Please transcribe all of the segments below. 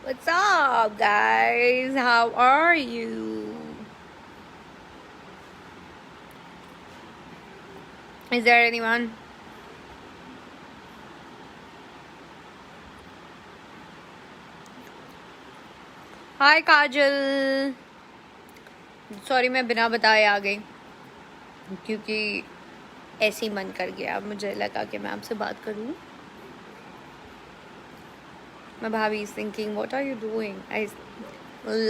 What's up, guys? How are you? Is there anyone? Hi, Kajal. Sorry मैं बिना बताए आ गई क्योंकि ऐसे ही मन कर गया, मुझे लगा कि मैं आपसे बात करूं. My bhabhi is thinking, what are you doing?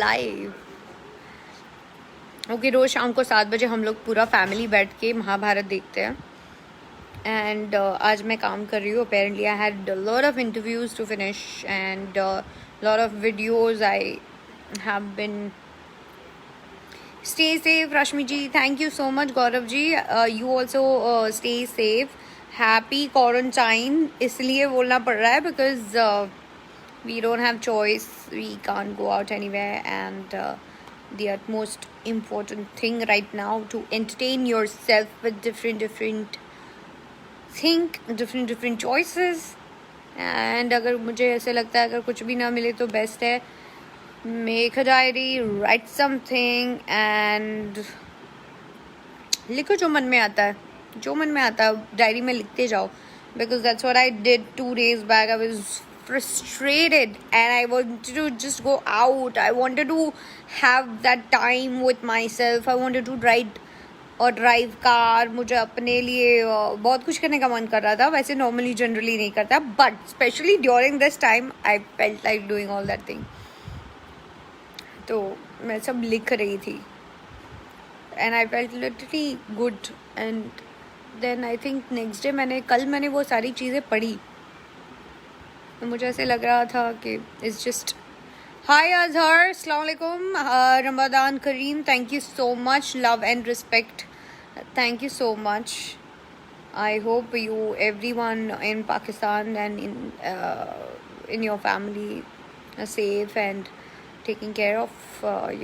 Live. Okay, रोज शाम को 7 बजे हम लोग पूरा फैमिली बैठ के महाभारत देखते हैं. एंड आज मैं काम कर रही हूँ. Apparently I had lot of interviews to finish and lot of videos I have been. Stay safe, Rashmi ji. Thank you so much, Gaurav ji. You also stay safe. Happy quarantine. इसलिए बोलना पड़ रहा है because we don't have choice. We can't go out anywhere, and the utmost important thing right now to entertain yourself with different different choices. And अगर मुझे ऐसे लगता है अगर कुछ भी ना मिले तो बेस्ट है make a diary, write something and लिखो जो मन में आता है. जो मन में आता है डायरी में लिखते जाओ, because that's what I did 2 days back. I was frustrated and I wanted to just go out. I wanted to have that time with myself. I wanted to ride और ड्राइव कार. मुझे अपने लिए बहुत कुछ करने का मन कर रहा था. वैसे नॉर्मली जनरली नहीं करता, but specially during this time I felt like doing all that thing. तो मैं सब लिख रही थी and I felt literally good. And then I think next day कल मैंने वो सारी चीज़ें पढ़ी तो मुझे ऐसे लग रहा था कि इट्स जस्ट. हाय अजहर, अस्सलाम वालेकुम, रमदान करीम. Thank you so much. Love and respect. Thank you so much. I hope you everyone in Pakistan and in your family are safe and taking care of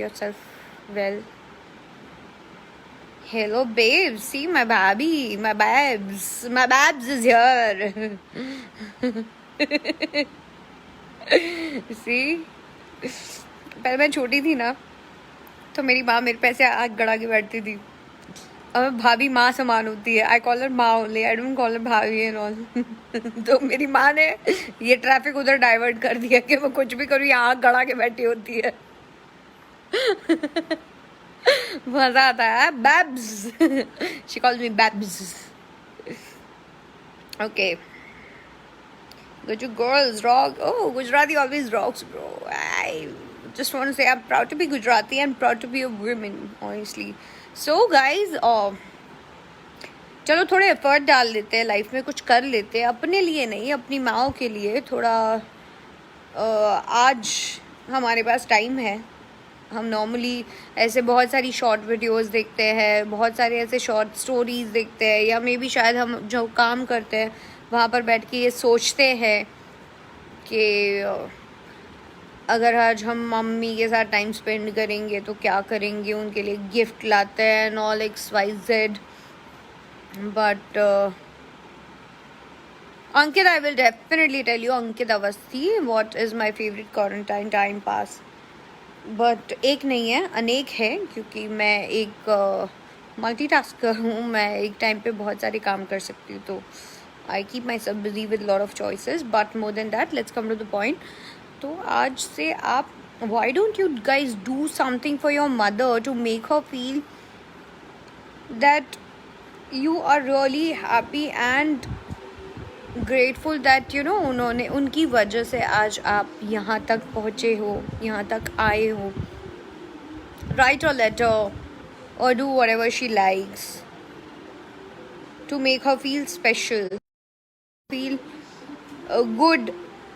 yourself well. Hello babes, see my babs is here. See, पहले मैं छोटी थी ना तो मेरी माँ मेरे पे ऐसे आँख गड़ा के बैठती थी. अब भाभी माँ समान होती है. आई कॉल हर माँ only, I don't call her भाभी एंड ऑल. तो मेरी माँ ने ये ट्रैफिक उधर डाइवर्ट कर दिया कि मैं कुछ भी करूँ यहाँ आँख गड़ा के बैठी होती है. मजा आता है. Babs. She calls me Babs. Okay. Good girls rock. Oh, Gujarati always rocks, bro. I just want to say I'm proud to be Gujarati and proud to be a woman, honestly. So guys, चलो थोड़े effort डाल लेते हैं life में, कुछ कर लेते हैं अपने लिए, नहीं अपनी माँओं के लिए. थोड़ा आज हमारे पास टाइम है. हम नॉर्मली ऐसे बहुत सारी शॉर्ट वीडियोस देखते हैं, बहुत सारे ऐसे शॉर्ट स्टोरीज देखते हैं, या मे बी शायद हम जो काम करते हैं वहाँ पर बैठ के ये सोचते हैं कि अगर आज हम मम्मी के साथ टाइम स्पेंड करेंगे तो क्या करेंगे, उनके लिए गिफ्ट लाते हैं and all XYZ. But Ankit, I will definitely tell you, Ankit Awasthi, what is my favorite quarantine time pass. But एक नहीं है, अनेक है, क्योंकि मैं एक मल्टीटास्कर हूँ. मैं एक टाइम पे बहुत सारे काम कर सकती हूँ. तो I keep myself busy with lot of choices. But more than that, let's come to the point. तो आज से आप, why don't you guys do something for your mother to make her feel that you are really happy and grateful that you know उन्होंने, उनकी वजह से आज आप यहाँ तक पहुँचे हो, यहाँ तक आए हो. Write a letter or do whatever she likes to make her feel special, feel good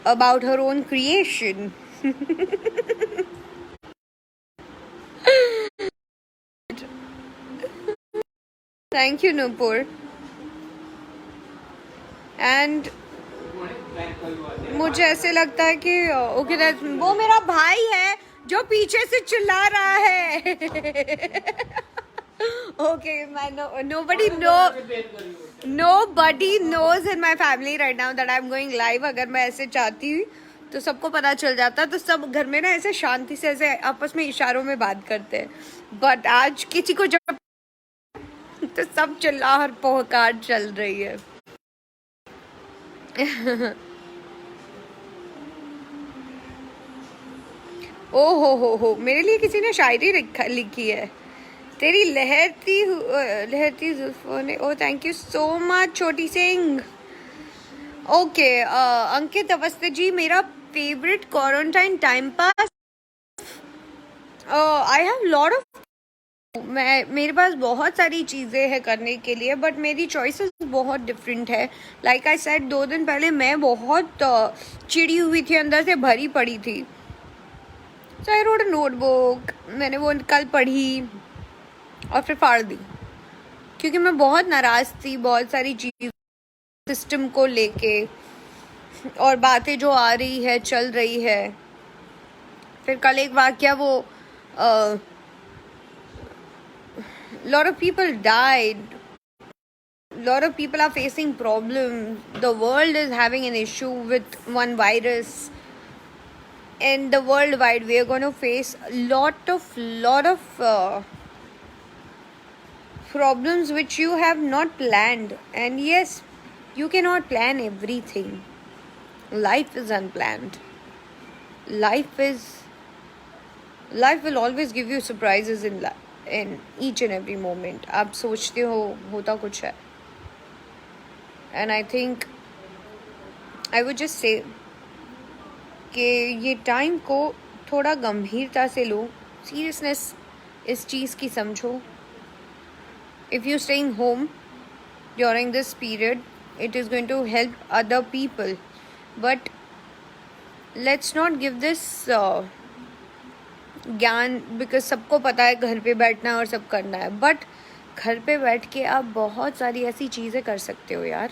about her own creation. Thank you, Nupur. And मुझे ऐसे लगता है कि ओके, वो मेरा भाई है जो पीछे से चिल्ला रहा है. Okay, nobody knows in my family right now that I'm going live. अगर मैं ऐसे चाहती तो सबको पता चल जाता, तो सब घर में ना ऐसे शांति से ऐसे आपस में इशारों में बात करते हैं. बट आज किसी को जब तो सब चिल्लाहट पोहकार चल रही है. ओ हो, मेरे लिए किसी ने शायरी लिखी है. तेरी लहरती जुल्फों ने. ओ थैंक यू सो मच छोटी सिंह. ओके अंकित अवस्थी जी, मेरा favourite quarantine time pass, I have lot of, मेरे पास बहुत सारी चीज़ें हैं करने के लिए, बट मेरी चॉइसेस बहुत डिफरेंट है. लाइक आई सेड, 2 दिन पहले मैं बहुत चिड़ी हुई थी, अंदर से भरी पड़ी थी. सो आई रोट अ नोटबुक, मैंने वो कल पढ़ी और फिर फाड़ दी, क्योंकि मैं बहुत नाराज़ थी बहुत सारी चीज़ सिस्टम को लेके, और बातें जो आ रही है चल रही है. फिर कल एक वाकया, वो lot of people died, lot of people are facing problems, the world is having an issue with one virus, and the worldwide we are going to face a lot of problems which you have not planned. And yes, you cannot plan everything. Life is unplanned. Life will always give you surprises in each and every moment. आप सोचते हो होता कुछ है. And I think I would just say कि ये time को थोड़ा गंभीरता से लो, सीरियसनेस इस चीज़ की समझो. If you're staying home during this period, it is going to help other people, but let's not give this ज्ञान, बिकॉज सबको पता है घर पे बैठना और सब करना है, बट घर पे बैठ के आप बहुत सारी ऐसी चीज़ें कर सकते हो यार.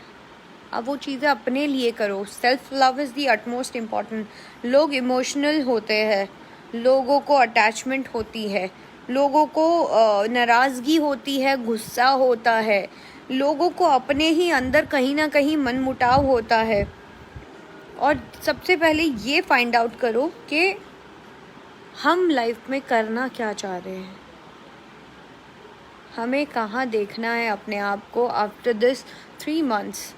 आप वो चीज़ें अपने लिए करो. Self love is the utmost important. लोग इमोशनल होते हैं, लोगों को अटैचमेंट होती है, लोगों को नाराज़गी होती है, गुस्सा होता है, लोगों को अपने ही अंदर कहीं ना कहीं मनमुटाव होता है. और सबसे पहले ये फाइंड आउट करो कि हम लाइफ में करना क्या चाह रहे हैं, हमें कहाँ देखना है अपने आप को after this 3 months,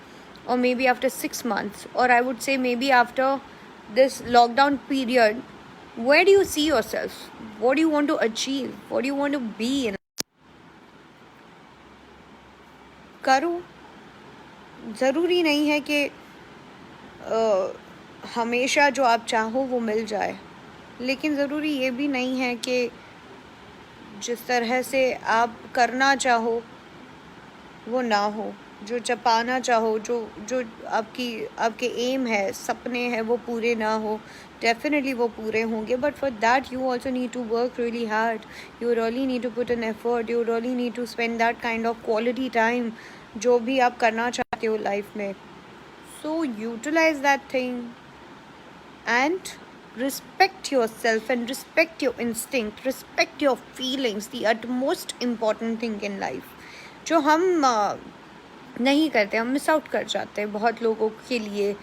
or maybe after 6 months, or I would say maybe after this lockdown period. Where do you see yourself? What do you want to achieve? What do you want to be in? करो. ज़रूरी नहीं है कि हमेशा जो आप चाहो वो मिल जाए, लेकिन ज़रूरी ये भी नहीं है कि जिस तरह से आप करना चाहो वो ना हो, जो पाना चाहो, जो आपके एम है, सपने हैं, वो पूरे ना हो. डेफिनेटली वो पूरे होंगे, but for that you also need to work really hard. You really need to put an effort. You really need to spend that kind of quality time जो भी आप करना चाहते हो लाइफ में. So utilize that thing and respect yourself and respect your instinct, respect your feelings, the utmost important thing in life, जो हम नहीं करते, हम मिस आउट कर जाते हैं बहुत लोगों के लिए.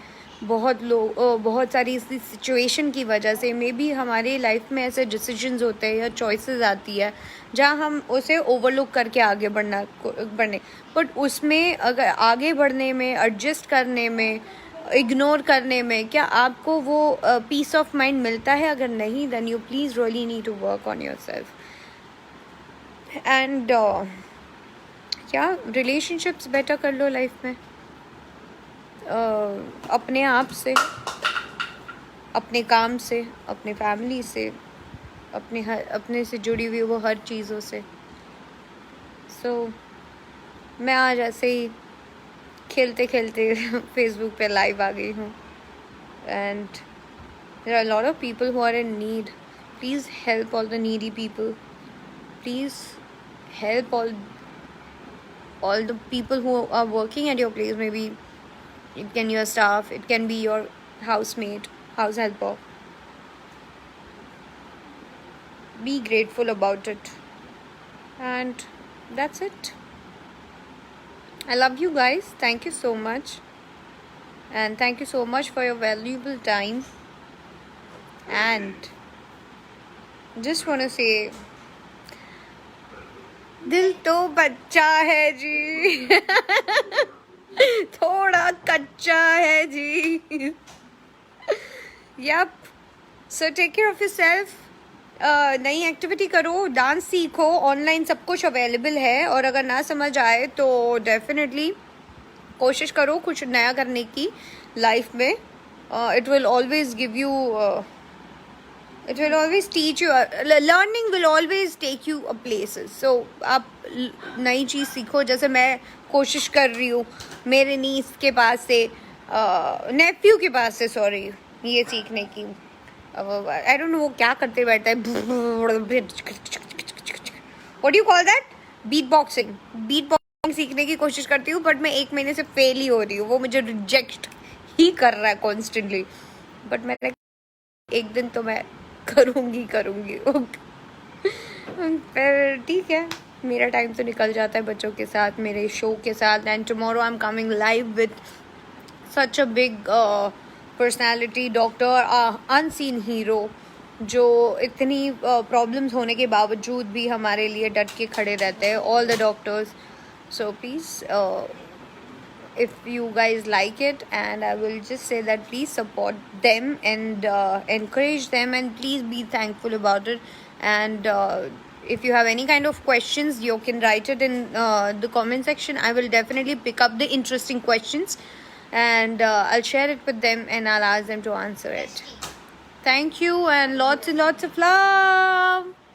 बहुत सारी इसी सिचुएशन की वजह से मे बी हमारे लाइफ में ऐसे डिसीजंस होते हैं या चॉइसेस आती है जहाँ हम उसे ओवरलुक करके आगे बढ़ने, बट उसमें अगर आगे बढ़ने में, एडजस्ट करने में, इग्नोर करने में क्या आपको वो पीस ऑफ माइंड मिलता है? अगर नहीं, then you please really need to work on yourself. And क्या रिलेशनशिप्स बेटर कर लो लाइफ में, अपने आप से, अपने काम से, अपने फैमिली से, अपने से जुड़ी हुई वो हर चीज़ों से. सो मैं आज ऐसे ही खेलते खेलते फेसबुक पे लाइव आ गई हूँ. And there are lot of people who are in need. Please help all the needy people. Please help all the people who are working at your place. Maybe it can be your staff, it can be your housemate, house helper. Be grateful about it. And that's it. I love you guys. Thank you so much. And thank you so much for your valuable time. and just want to say दिल तो बच्चा है जी थोड़ा कच्चा है जी yep so take care of yourself नई activity करो dance सीखो ऑनलाइन सब कुछ अवेलेबल है और अगर ना समझ आए तो डेफिनेटली कोशिश करो कुछ नया करने की लाइफ में it will always give you it will always teach you learning will always take you a places so आप नई चीज़ सीखो जैसे मैं कोशिश कर रही हूँ मेरे नीस के पास से नेफ्यू के पास से सॉरी ये सीखने की आई डोंट नो वो क्या करते बैठता है what do you call that beat boxing सीखने की कोशिश करती हूँ बट मैं 1 महीने से फेल ही हो रही हूँ वो मुझे रिजेक्ट ही कर रहा है कॉन्स्टेंटली बट मैंने एक दिन तो मैं करूँगी पर ठीक है मेरा टाइम तो निकल जाता है बच्चों के साथ मेरे शो के साथ and tomorrow I am coming live with such a big personality doctor unseen hero जो इतनी प्रॉब्लम्स होने के बावजूद भी हमारे लिए डट के खड़े रहते हैं all the doctors so please if you guys like it and I will just say that please support them and encourage them and please be thankful about it and if you have any kind of questions you can write it in the comment section I will definitely pick up the interesting questions and I'll share it with them and I'll ask them to answer it. Thank you and lots of love.